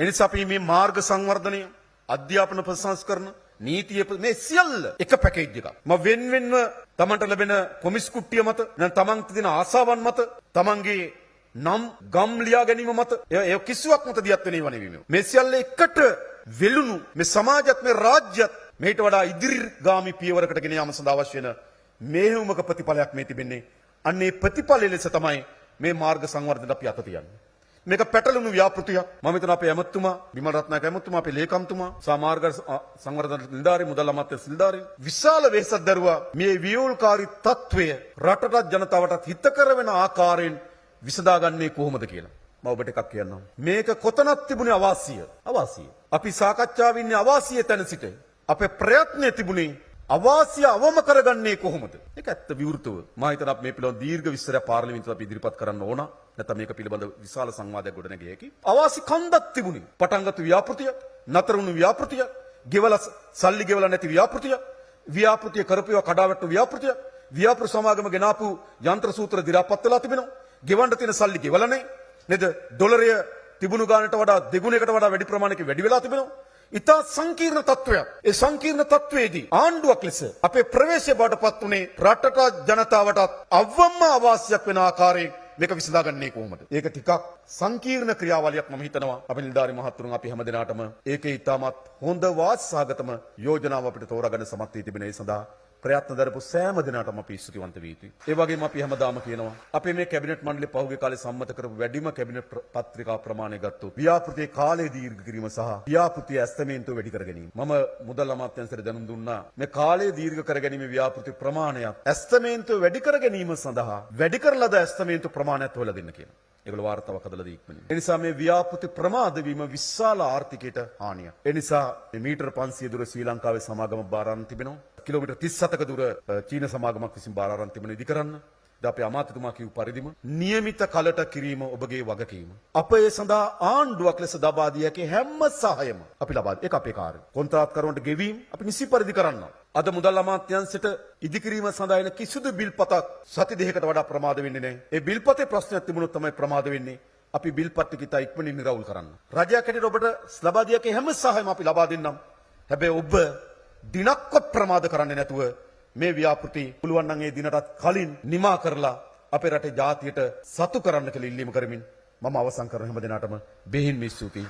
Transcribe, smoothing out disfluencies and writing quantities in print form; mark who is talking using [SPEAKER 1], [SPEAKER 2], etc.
[SPEAKER 1] එනිසා අපි මේ මාර්ග සංවර්ධනය, අධ්‍යාපන ප්‍රසංස්කරණ, නීතිය මේ සියල්ල එක පැකේජ් එකක්. වෙන් වෙන්ව තමන්ට ලැබෙන කොමිස් කුට්ටිය මත, නැත්නම් තමන්ට තියෙන ආසාවන් මත, තමන්ගේ නම් ගම් ලියා ගැනීම මත ඒ කිසිවක් මත දියත් වෙන්නේ නෙවෙයි. මේ සියල්ල එකට වෙලුණු මේ සමාජයත් මේ රාජ්‍යයත් මේට වඩා ඉදිරිගාමී පියවරකට ගෙන යාම සඳහා අවශ්‍ය වෙන මේහුමක ප්‍රතිඵලයක් මේ තිබෙන්නේ. අන්නේ ප්‍රතිඵලය ලෙස තමයි මේ මාර්ග සංවර්ධනයට අපි අත තියන්නේ. මේක පැටලුණු ව්‍යාපෘතියක්. මම හිතනවා අපේ ඇමතුමා, විමල් රත්නායක ඇමතුමා, අපේ ලේකම්තුමා, සමාර්ග සංවර්ධන නිලධාරී, මුදල් අමාත්‍ය නිලධාරීන් විශාල වෙහෙසක් දරුවා මේ වියෝල්කාරී තත්වය රටට ජනතාවටත් හිතකර වෙන ආකාරයෙන් විසඳාගන්නේ කොහොමද කියලා. මම ඔබට එකක් කියන්නම්. මේක කොතනක් තිබුණේ අවාසිය. අපි සාකච්ඡාවේ ඉන්නේ අවාසිය තැන සිට. අපේ ප්‍රයත්නය තිබුණේ අවාසිය අවම කරගන්නේ කොහොමද? ඒක ඇත්ත විවෘතව. මම හිතනවා මේ පිළිබඳ දීර්ඝ විස්තරයක් පාර්ලිමේන්තුවට අපි ඉදිරිපත් කරන්න ඕන. නැත්නම් මේක පිළිබඳ විශාල සංවාදයක් ගොඩනැගිය හැකි. අවාසි කන්දක් තිබුණේ. පටන්ගත් ව්‍යාපෘතිය, නතර වුණු ව්‍යාපෘතිය, සල්ලි ගෙවලා නැති ව්‍යාපෘතිය කරපේවා කඩාවැට්ටු ව්‍යාපෘතිය, ව්‍යාපෘති සමාගම ගෙනාපු යන්ත්‍ර සූත්‍ර දිරාපත් වෙලා තිබෙනවා. ගෙවන්න තියෙන සල්ලි ගෙවලා නැහැ. නේද? ඩොලරය තිබුණු ගානට වඩා දෙගුණයකට වඩා වැඩි ප්‍රමාණයක වැඩි වෙලා තිබෙනවා. ඉතා සංකීර්ණ තත්වයක්. ඒ සංකීර්ණ තත්වයේදී ආණ්ඩුවක් ලෙස අපේ ප්‍රවේශය බාටපත් උනේ රටට ජනතාවටත් අවම අවාසියක් වෙන ආකාරයෙන් මේක විසඳාගන්නේ කොහොමද? ඒක ටිකක් සංකීර්ණ ක්‍රියාවලියක් මම හිතනවා. අපි නිලධාරි මහත්තුරුන් අපි හැමදෙනාටම ඒකේ ඉතාමත් හොඳ වාසසාගතම යෝජනාව අපිට තෝරාගන්න සමත් වී තිබෙන ඒ සඳහා ප්‍රයත්න දරපු සෑම දිනකටම අපි ස්තුතිවන්ත විය යුතුයි. ඒ වගේම අපි හැමදාම කියනවා අපේ මේ කැබිනට් මණ්ඩලය පහුගිය කාලේ සම්මත කරපු වැඩිම කැබිනට් පත්‍රිකා ප්‍රමාණය ගත්තොත් ව්‍යාපෘතියේ කාලය දීර්ඝ කිරීම සහ ව්‍යාපෘතිය ඇස්තමේන්තුව වැඩි කර ගැනීම. මම මුදල් අමාත්‍යාංශයට දැනුම් දුන්නා මේ කාලය දීර්ඝ කර ගැනීම ව්‍යාපෘති ප්‍රමාණයක් ඇස්තමේන්තුව වැඩි කර ගැනීම සඳහා වැඩි කරලද ඇස්තමේන්තු ප්‍රමාණයත් හොයලා දෙන්න කියලා. ඒගොල්ලෝ වාර්තාවක් හදලා දීක්මනේ. ඒ නිසා මේ ව්‍යාපෘති ප්‍රමාද වීම විශාල ආර්ථිකයට හානියක්. ඒ නිසා මේ මීටර 500 දුර ශ්‍රී ලංකාවේ සමාගම බාර අරන් තිබෙනවා. කිලෝමීටර් 37ක දුර චීන සමාගමක් විසින් බාර අරන් තිබෙන ඉදි කරන්න. අපේ අමාත්‍යතුමා කියු පරිදිම නියමිත කලට කිරීම ඔබගේ වගකීම. අප ඒ සඳහා ආණ්ඩුවක් ලෙස ලබා දිය හැකි හැම සහායම අපි ලබා දෙයි. ඒක අපේ කාර්යය. කොන්ත්‍රාත්කරුවන්ට ගෙවීම අපි නිසි පරිදි කරන්න. අද මුදල් අමාත්‍යාංශයට ඉදිකිරීම සඳහා එන කිසිදු බිල්පතක් සති දෙකකට වඩා ප්‍රමාද වෙන්නේ නැහැ. ඒ බිල්පතේ ප්‍රශ්නයක් තිබුණොත් තමයි ප්‍රමාද වෙන්නේ. අපි බිල්පත් ටික ඉතා ඉක්මනින් නිරවුල් කරන්න. රජයක් හැටියට ඔබට ලබා දිය හැකි හැම සහායම අපි ලබා දෙන්නම්. හැබැයි ඔබ දිනක්වත් ප්‍රමාද කරන්නේ නැතුව මේ ව්‍යාපෘති පුළුවන් නම් ඒ දිනටත් කලින් නිමා කරලා අපේ රටේ ජාතියට සතු කරන්න කියලා ඉල්ලීම කරමින් මම අවසන් කරන හැම දිනකටම බෙහෙන් ස්තුතියි.